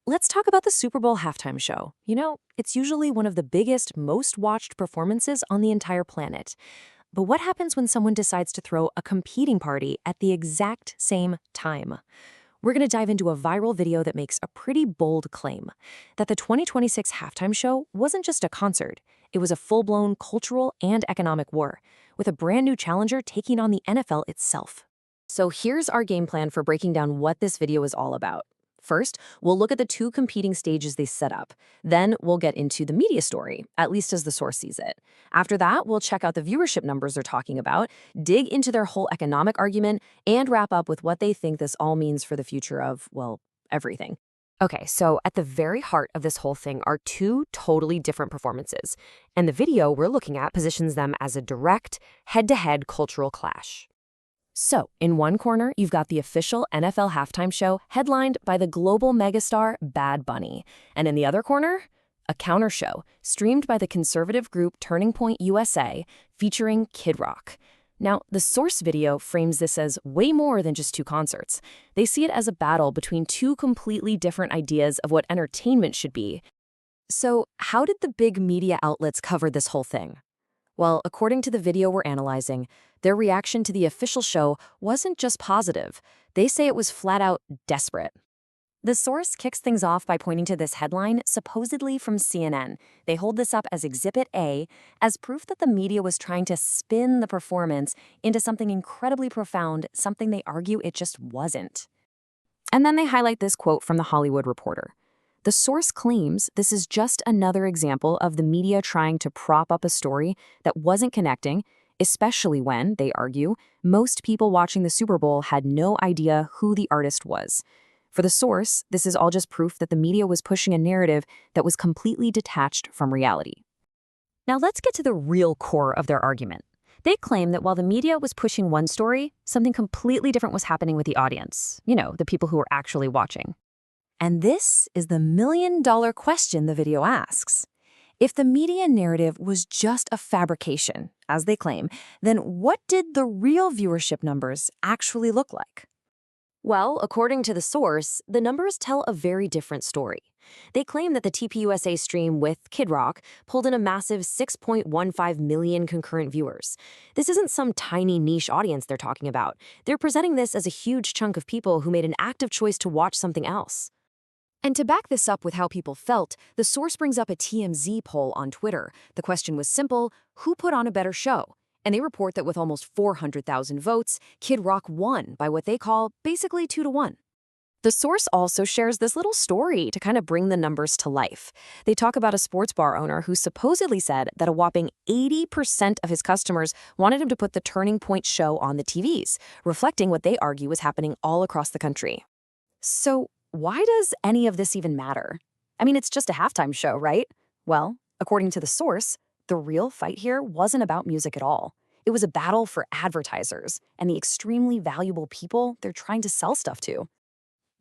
Let's talk about the Super Bowl halftime show. It's usually one of the biggest, most watched performances on the entire planet. But what happens when someone decides to throw a competing party at the exact same time? We're going to dive into a viral video that makes a pretty bold claim that the 2026 halftime show wasn't just a concert, it was a full-blown cultural and economic war, with a brand new challenger taking on the NFL itself. So here's our game plan for breaking down what this video is all about. First, we'll look at the two competing stages they set up. Then we'll get into the media story, at least as the source sees it. After that, we'll check out the viewership numbers they're talking about, dig into their whole economic argument, and wrap up with what they think this all means for the future of, well, everything. Okay, so at the very heart of this whole thing are two totally different performances, and the video we're looking at positions them as a direct, head-to-head cultural clash. So, in one corner, you've got the official NFL halftime show headlined by the global megastar Bad Bunny. And in the other corner, a counter show streamed by the conservative group Turning Point USA featuring Kid Rock. Now, the source video frames this as way more than just two concerts. They see it as a battle between two completely different ideas of what entertainment should be. So, how did the big media outlets cover this whole thing? Well, according to the video we're analyzing, their reaction to the official show wasn't just positive. They say it was flat out desperate. The source kicks things off by pointing to this headline, supposedly from CNN. They hold this up as Exhibit A, as proof that the media was trying to spin the performance into something incredibly profound, something they argue it just wasn't. And then they highlight this quote from The Hollywood Reporter. The source claims this is just another example of the media trying to prop up a story that wasn't connecting, especially when, they argue, most people watching the Super Bowl had no idea who the artist was. For the source, this is all just proof that the media was pushing a narrative that was completely detached from reality. Now let's get to the real core of their argument. They claim that while the media was pushing one story, something completely different was happening with the audience. The people who were actually watching. And this is the million-dollar question the video asks. If the media narrative was just a fabrication, as they claim, then what did the real viewership numbers actually look like? Well, according to the source, the numbers tell a very different story. They claim that the TPUSA stream with Kid Rock pulled in a massive 6.15 million concurrent viewers. This isn't some tiny niche audience they're talking about. They're presenting this as a huge chunk of people who made an active choice to watch something else. And to back this up with how people felt, the source brings up a TMZ poll on Twitter. The question was simple: who put on a better show? And they report that with almost 400,000 votes, Kid Rock won by what they call basically 2-1. The source also shares this little story to kind of bring the numbers to life. They talk about a sports bar owner who supposedly said that a whopping 80% of his customers wanted him to put the Turning Point show on the TVs, reflecting what they argue was happening all across the country. So, why does any of this even matter? I mean, it's just a halftime show, right? Well, according to the source, the real fight here wasn't about music at all. It was a battle for advertisers and the extremely valuable people they're trying to sell stuff to.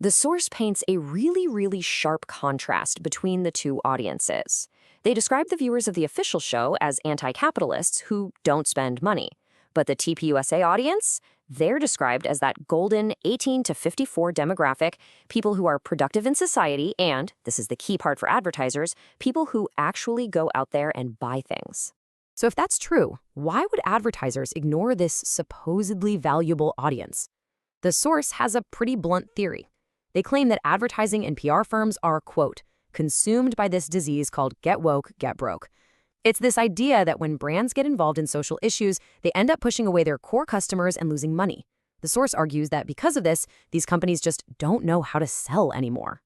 The source paints a really sharp contrast between the two audiences. They describe the viewers of the official show as anti-capitalists who don't spend money. But the TPUSA audience? They're described as that golden 18 to 54 demographic, people who are productive in society and, this is the key part for advertisers, people who actually go out there and buy things. So if that's true, why would advertisers ignore this supposedly valuable audience? The source has a pretty blunt theory. They claim that advertising and PR firms are, quote, consumed by this disease called get woke, get broke. It's this idea that when brands get involved in social issues, they end up pushing away their core customers and losing money. The source argues that because of this, these companies just don't know how to sell anymore.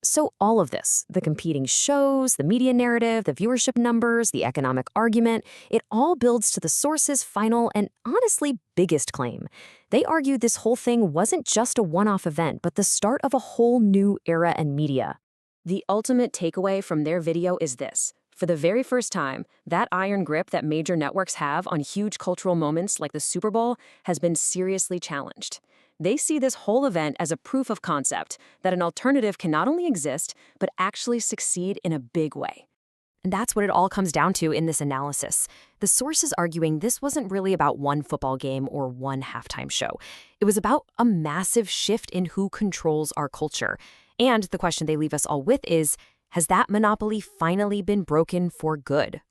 So all of this, the competing shows, the media narrative, the viewership numbers, the economic argument, it all builds to the source's final and honestly biggest claim. They argue this whole thing wasn't just a one-off event, but the start of a whole new era in media. The ultimate takeaway from their video is this. For the very first time, that iron grip that major networks have on huge cultural moments like the Super Bowl has been seriously challenged. They see this whole event as a proof of concept that an alternative can not only exist, but actually succeed in a big way. And that's what it all comes down to in this analysis. The source is arguing this wasn't really about one football game or one halftime show. It was about a massive shift in who controls our culture. And the question they leave us all with is, has that monopoly finally been broken for good?